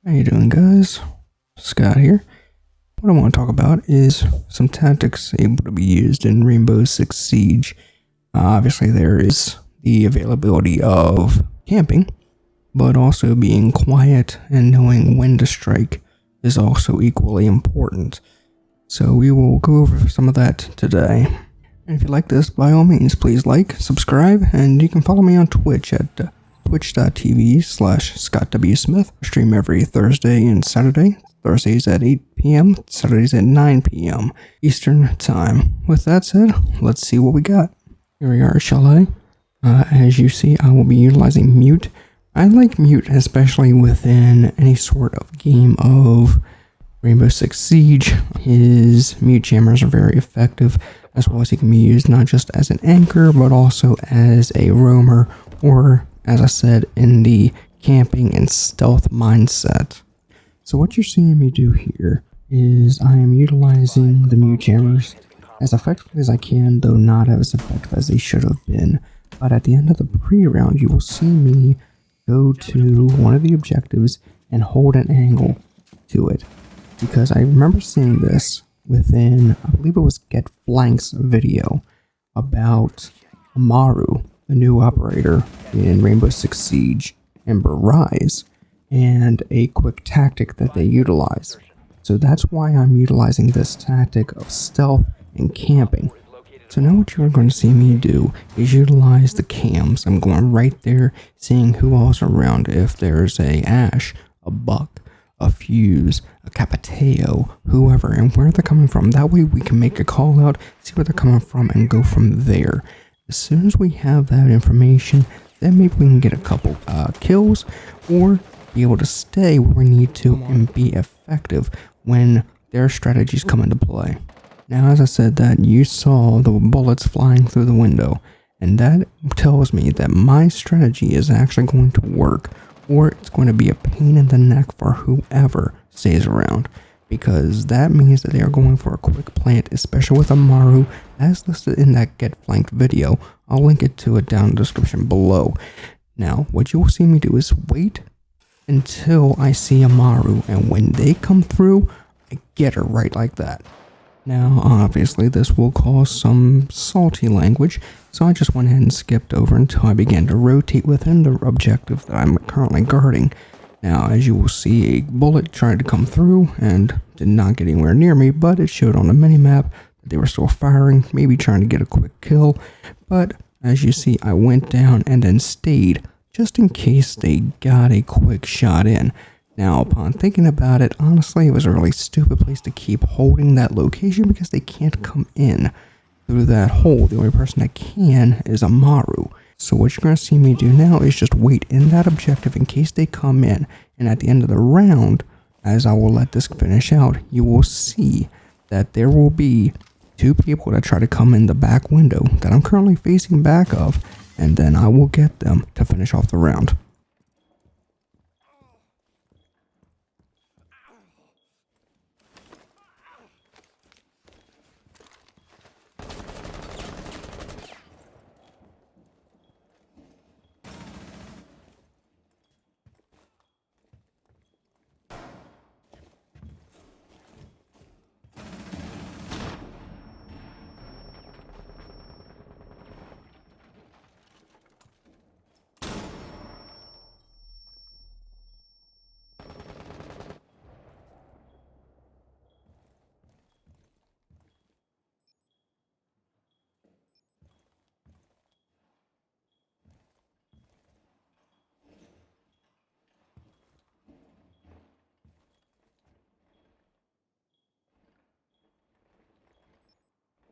How you doing, guys? Scott here. What I want to talk about is some tactics able to be used in Rainbow Six Siege. Obviously, there is the availability of camping, but also being quiet and knowing when to strike is also equally important. So we will go over some of that today. And if you like this, by all means, please like, subscribe, and you can follow me on Twitch at twitch.tv/ScottWSmith. I stream every Thursday and Saturday. Thursdays at 8 p.m., Saturdays at 9 p.m. Eastern Time. With that said, let's see what we got. Here we are, shall I? As you see, I will be utilizing mute. I like mute, especially within any sort of game of Rainbow Six Siege. His mute jammers are very effective, as well as he can be used not just as an anchor, but also as a roamer, or, as I said, in the camping and stealth mindset. So what you're seeing me do here is I am utilizing the mute jammers as effectively as I can, though not as effective as they should have been. But at the end of the pre-round, you will see me go to one of the objectives and hold an angle to it. Because I remember seeing this within, I believe it was Get Flank's video about Amaru, the new operator in Rainbow Six Siege Ember Rise, and a quick tactic that they utilize. So that's why I'm utilizing this tactic of stealth and camping. So now what you're going to see me do is utilize the cams. I'm going right there, seeing who else around. If there's a Ash, a Buck, a Fuse, a Capiteo, whoever, and where they're coming from. That way we can make a call out, see where they're coming from, and go from there. As soon as we have that information, then maybe we can get a couple kills, or be able to stay where we need to and be effective when their strategies come into play. Now, as I said, that you saw the bullets flying through the window, and that tells me that my strategy is actually going to work, or it's going to be a pain in the neck for whoever stays around, because that means that they are going for a quick plant, especially with Amaru, as listed in that Get Flanked video. I'll link it to it down in the description below. Now, what you will see me do is wait until I see Amaru, and when they come through, I get her right like that. Now, obviously, this will cause some salty language, so I just went ahead and skipped over until I began to rotate within the objective that I'm currently guarding. Now, as you will see, a bullet tried to come through and did not get anywhere near me, but it showed on the minimap that they were still firing, maybe trying to get a quick kill. But as you see, I went down and then stayed, just in case they got a quick shot in. Now, upon thinking about it, honestly, it was a really stupid place to keep holding that location because they can't come in through that hole. The only person that can is Amaru. So what you're going to see me do now is just wait in that objective in case they come in. And at the end of the round, as I will let this finish out, you will see that there will be two people that try to come in the back window that I'm currently facing back of, and then I will get them to finish off the round.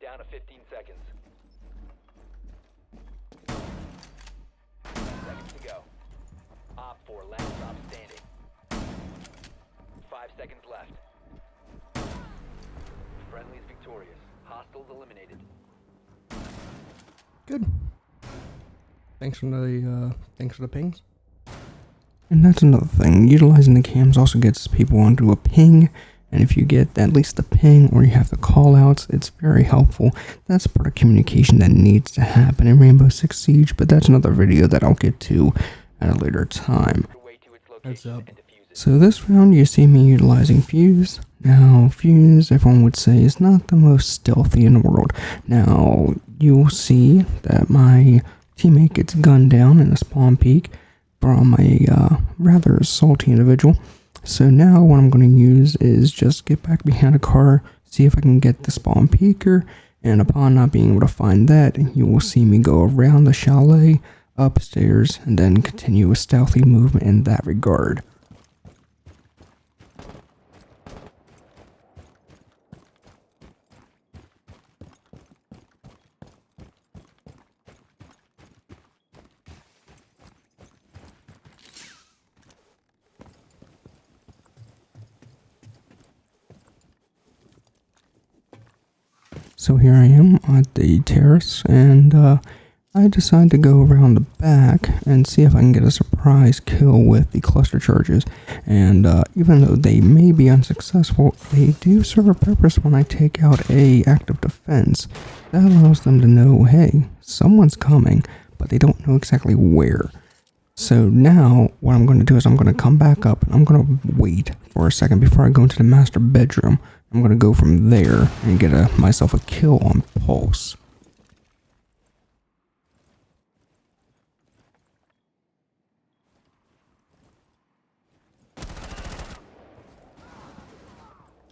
Down to 15 seconds. Seconds to go. Op 4, last stop standing. 5 seconds left. Friendly's victorious. Hostiles eliminated. Good. Thanks for the pings. And that's another thing. Utilizing the cams also gets people onto a ping. And if you get at least the ping or you have the call outs, it's very helpful. That's part of communication that needs to happen in Rainbow Six Siege, but that's another video that I'll get to at a later time. Heads up. So this round you see me utilizing Fuse. Now Fuse, everyone would say, is not the most stealthy in the world. Now you'll see that my teammate gets gunned down in a spawn peak from a rather salty individual. So now what I'm going to use is just get back behind a car, see if I can get the spawn peaker, and upon not being able to find that, you will see me go around the chalet, upstairs, and then continue a stealthy movement in that regard. So here I am at the terrace, and I decide to go around the back and see if I can get a surprise kill with the cluster charges. And even though they may be unsuccessful, they do serve a purpose when I take out a active defense. That allows them to know, hey, someone's coming, but they don't know exactly where. So now what I'm going to do is I'm going to come back up and I'm going to wait for a second before I go into the master bedroom. I'm going to go from there and get myself a kill on Pulse.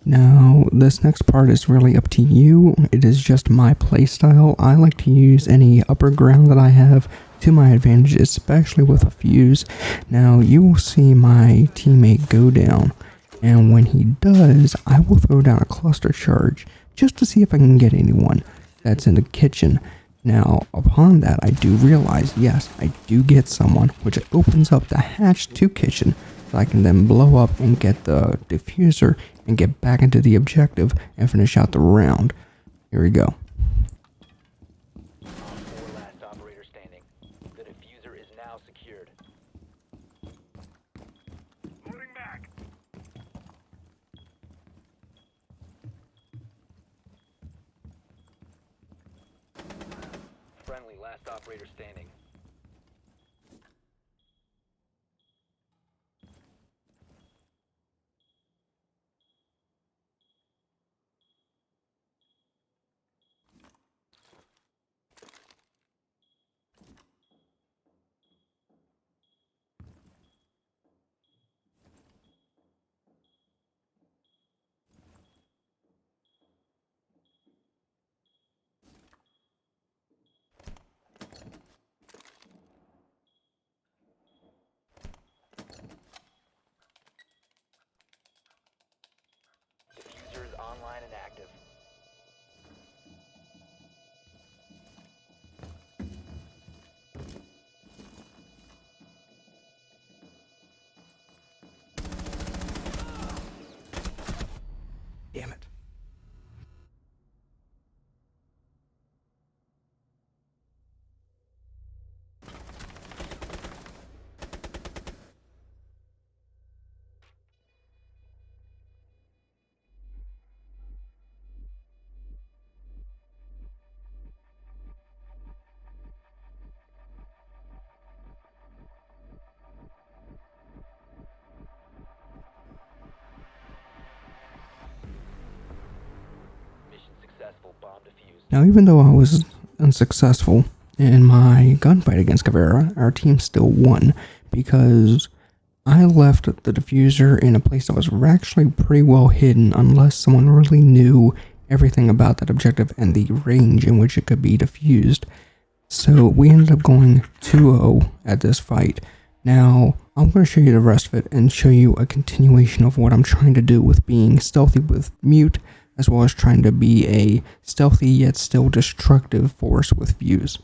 Now, this next part is really up to you. It is just my playstyle. I like to use any upper ground that I have to my advantage, especially with a Fuse. Now, you will see my teammate go down, and when he does, I will throw down a cluster charge just to see if I can get anyone that's in the kitchen. Now, upon that, I do realize, yes, I do get someone, which opens up the hatch to kitchen, so I can then blow up and get the diffuser and get back into the objective and finish out the round. Here we go. Four last operator standing. The diffuser is now secured. Moving back. Friendly, last operator standing. Diffuser is online and active. Damn it. Mission successful. Bomb defused. Now, even though I was unsuccessful in my gunfight against Caveira, our team still won because I left the diffuser in a place that was actually pretty well hidden unless someone really knew everything about that objective and the range in which it could be diffused. So we ended up going 2-0 at this fight. Now, I'm going to show you the rest of it and show you a continuation of what I'm trying to do with being stealthy with Mute, as well as trying to be a stealthy yet still destructive force with Fuse.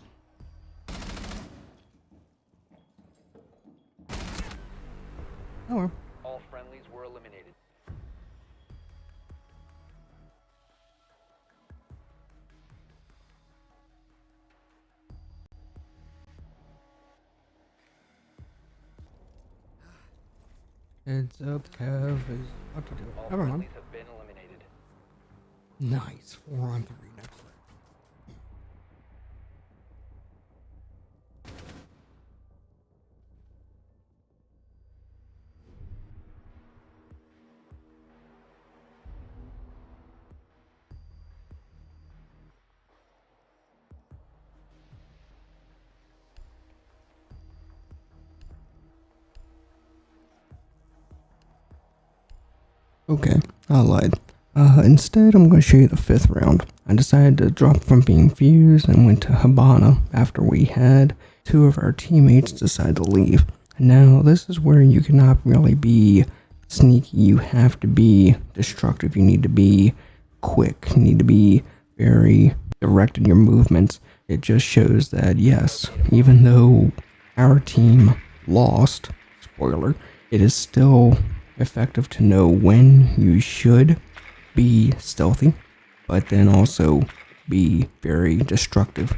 Oh well. All friendlies were eliminated. Heads up, Kev is about to do it. All Never mind. friendlies have been eliminated. Nice. 4-on-3 next round. Okay, I lied. Instead, I'm going to show you the 5th round. I decided to drop from being fused and went to Habana after we had 2 of our teammates decide to leave. Now, this is where you cannot really be sneaky. You have to be destructive. You need to be quick. You need to be very direct in your movements. It just shows that, yes, even though our team lost, spoiler, it is still effective to know when you should be stealthy, but then also be very destructive.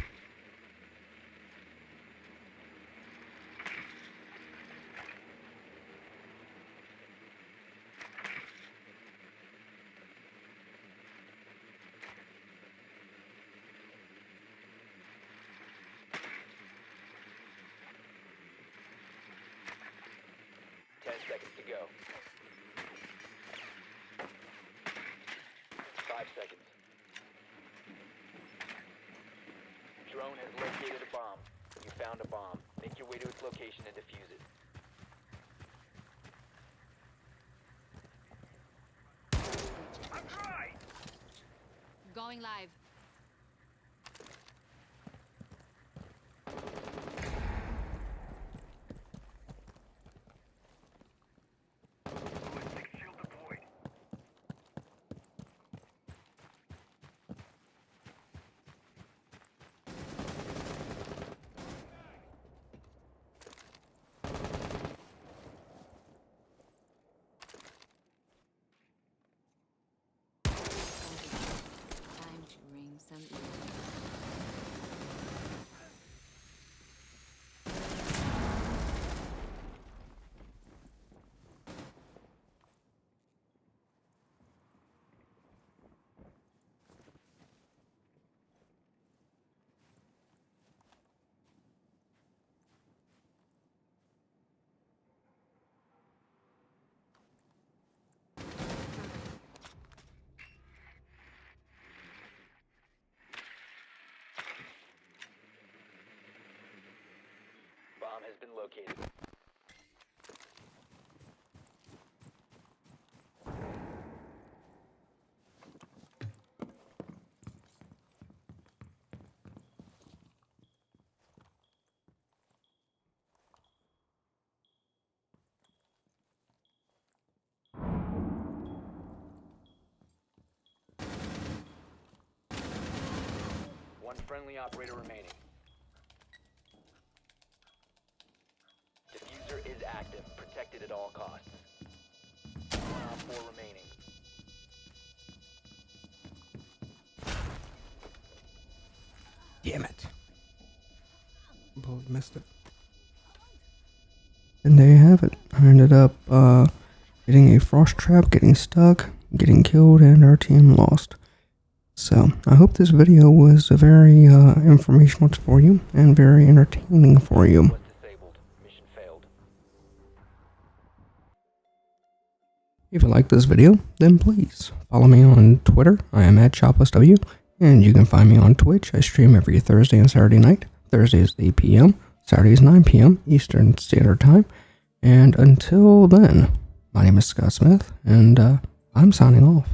Seconds to go. 5 seconds. Drone has located a bomb. You found a bomb. Make your way to its location and defuse it. Going live. Time to ring some Bomb has been located. One friendly operator remaining. Diffuser is active, protected at all costs. 1 Op 4 remaining. Damn it. Both missed it. And there you have it. I ended up getting a frost trap, getting stuck, getting killed, and our team lost. So, I hope this video was very informational for you and very entertaining for you. Was disabled. Mission failed. If you like this video, then please follow me on Twitter. I am at ChopLessW, and you can find me on Twitch. I stream every Thursday and Saturday night. Thursdays 8 p.m., Saturdays 9 p.m. Eastern Standard Time. And until then, my name is Scott Smith, and I'm signing off.